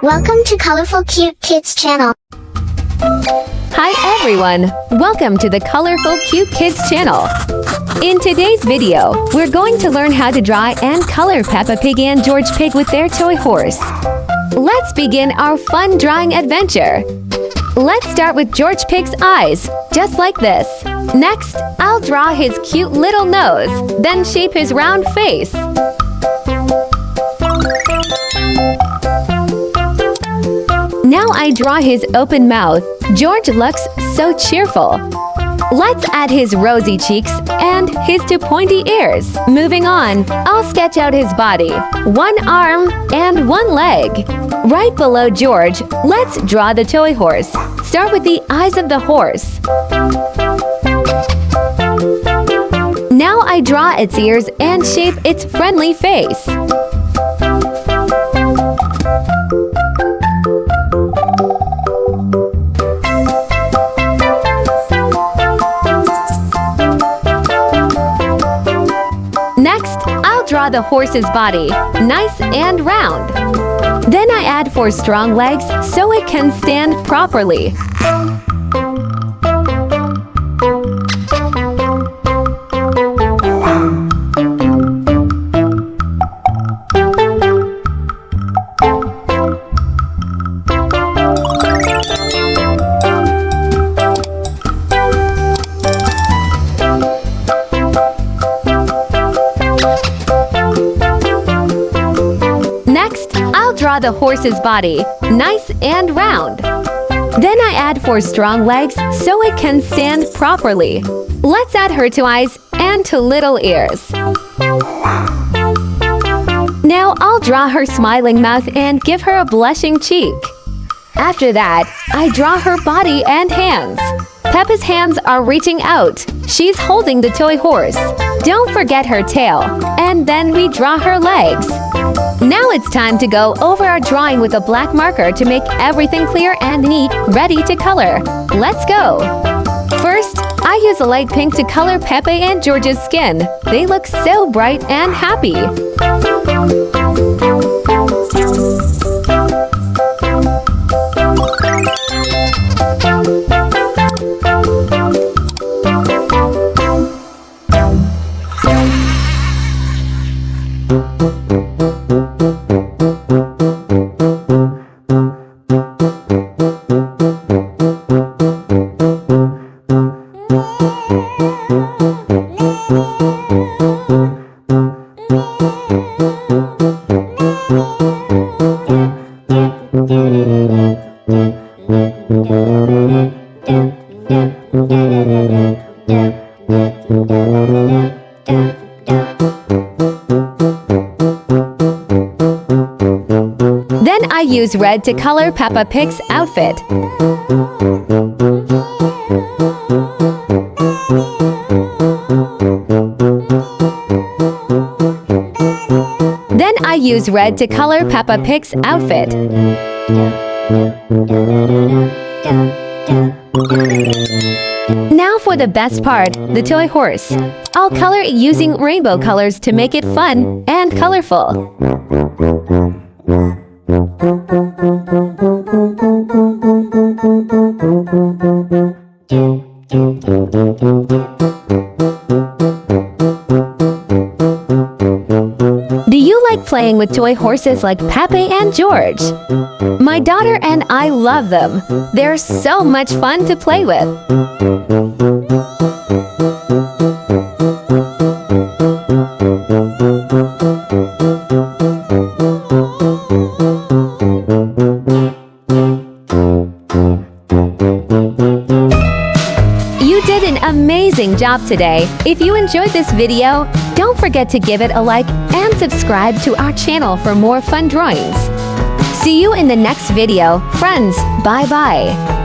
Welcome to Colorful Cute Kids channel. Hi everyone! Welcome to the Colorful Cute Kids channel. In today's video, we're going to learn how to draw and color Peppa Pig and George Pig with their toy horse. Let's begin our fun drawing adventure. Let's start with George Pig's eyes, just like this. Next, I'll draw his cute little nose, then shape his round face. Now I draw his open mouth. George looks so cheerful. Let's add his rosy cheeks and his two pointy ears. Moving on, I'll sketch out his body, one arm and one leg. Right below George, let's draw the toy horse. Start with the eyes of the horse. Now I draw its ears and shape its friendly face. Next, I'll draw the horse's body, nice and round. Then I add 4 strong legs so it can stand properly. Draw the horse's body, nice and round. Then I add 4 strong legs so it can stand properly. Let's add her 2 eyes and 2 little ears. Now I'll draw her smiling mouth and give her a blushing cheek. After that, I draw her body and hands. Peppa's hands are reaching out. She's holding the toy horse. Don't forget her tail. And then we draw her legs. Now it's time to go over our drawing with a black marker to make everything clear and neat, ready to color. Let's go! First, I use a light pink to color Peppa and George's skin. They look so bright and happy. Then I use red to color Peppa Pig's outfit. Then I use red to color Peppa Pig's outfit. Now for the best part, the toy horse. I'll color it using rainbow colors to make it fun and colorful. Do you like playing with toy horses like Peppa and George? My daughter and I love them. They're so much fun to play with. You did an amazing job today. If you enjoyed this video, don't forget to give it a like and subscribe to our channel for more fun drawings. See you in the next video. Friends, bye-bye.